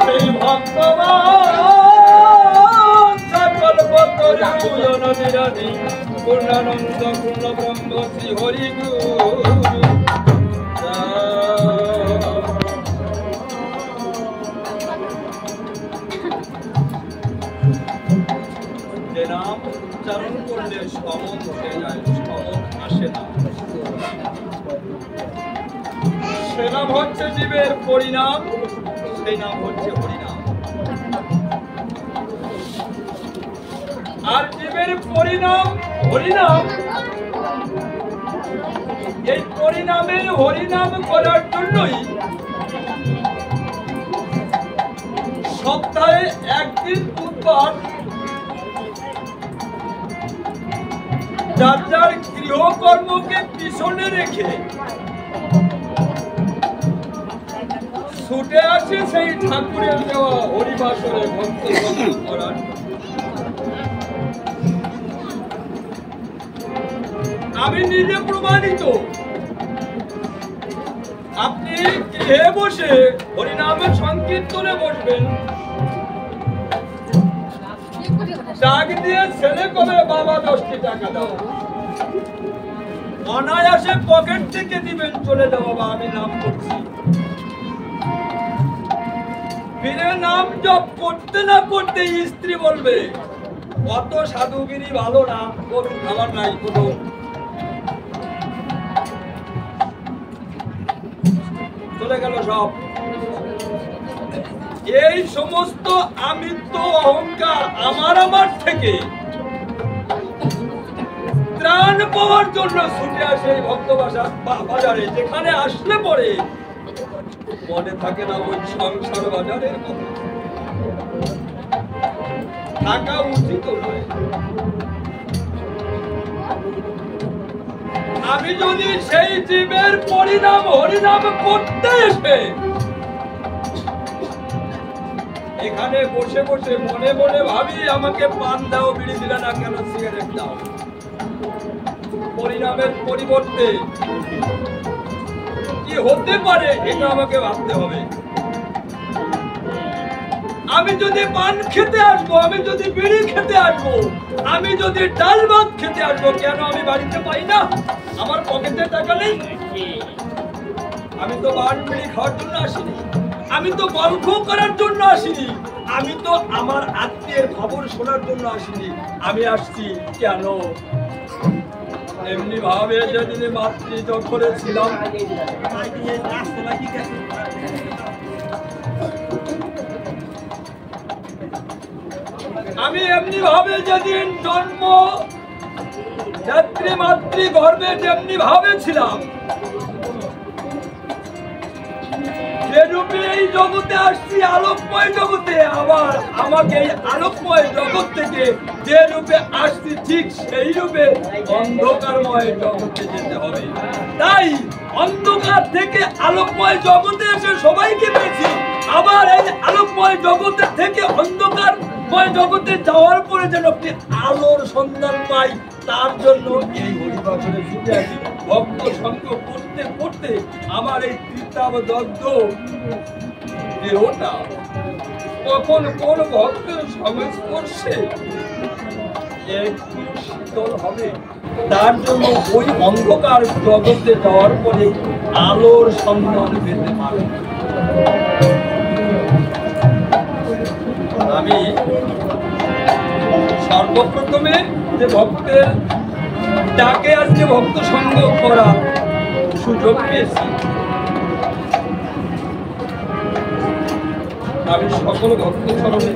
সেই ভক্তবান সকল পূর্ণানন্দ পূর্ণ ব্রহ্ম শ্রী হরি গুরু যে নাম উচ্চারণ করলে সমন হয়ে যায়, সমন আসে না। সে নাম হচ্ছে জীবের পরিণাম, সেই নাম হচ্ছে হরিনাম। আর জীবের পরিণাম হরিনাম, এই পরিণামের হরিনাম করার জন্যই সপ্তাহে একদিন বুধবার যার যার গৃহকর্মকে পিছনে রেখে ছুটে আসে সেই ঠাকুরের দেওয়া হরিবাসরে ভক্ত করার। আমি নিজে প্রমাণিত। আপনি গৃহে বসে হরিনামের সংকীর্তনে বসবেন, ডাক দিয়ে ছেলে করে বাবা 10টি টাকা দাও, অনায়াসে পকেট থেকে দিবেন, চলে যাও বাবা আমি নাম করছি। ফিরে নাম জপ করতে না করতে স্ত্রী বলবে অত সাধুগিরি ভালো না, করুন খাবার নাই, কোনো চলে গেল সব। এই সমস্ত আমিত্ব অহংকার আমার থেকে ত্রাণ পাওয়ার জন্য ছুটে আসে এই ভক্ত বাজারে, যেখানে আসলে পরে মনে থাকে না ওই সংসার বাজারের কথা, থাকা উচিত নয়। আমি যদি সেই জীবের পরিণাম হরিনাম করতে এসে এখানে বসে বসে মনে মনে ভাবি আমাকে পান দাও, বিড়ি দিলে না কেন, সিগারেট দাও, পরিণামের পরিবর্তে কি হতে পারে এটা আমাকে ভাবতে হবে। আমি যদি পান খেতে আসবো, আমি যদি বিড়ি খেতে আসবো, আমি যদি ডাল ভাত খেতে আসবো, কেন আমি বাড়িতে পাই না? আমার পকেটে টাকা নেই? আমি তো পান বিড়ি খাওয়ার জন্য আসিনি, আমি তো গল্প করার জন্য আসিনি, আমি তো আমার আত্মীয়ের খবর শোনার জন্য আসিনি। আমি আসছি কেন? এমনি ভাবে যেদিন মাতৃত্ব করেছিলাম, আমি এমনি ভাবে যেদিন জন্ম মাতৃ গর্ভে যেমনি ভাবে ছিলাম, যে রূপে এই জগতে আসছি আলোকময় জগতে, আবার আমাকে এই আলোকময় জগৎ থেকে যে রূপে আসছি ঠিক সেই রূপে অন্ধকারময় জগতে যেতে হবে। তাই অন্ধকার থেকে আলোকময় জগতে এসে সবাইকে পেয়েছি, আবার এই আলোকময় জগতে থেকে অন্ধকারময় জগতে যাওয়ার পরে যেন আপনি আলোর সন্ধান পাই, তার জন্য এই হরিবাসরে ছুটে আসি। ভক্ত সঙ্গ করতে করতে আমার এই তৃতাবদগ্ধ দেহটা কখন কোন ভক্তের সংস্পর্শে একটু শীতল হবে, তার জন্য ওই অন্ধকার জগতে যাওয়ার পরে আলোর সন্ধান পেতে পারে। আমি সর্বপ্রথমে যে ভক্তের ডাকে আজকে ভক্ত সঙ্গ করার সুযোগ পেয়েছি, আমি সকল ভক্ত চরণে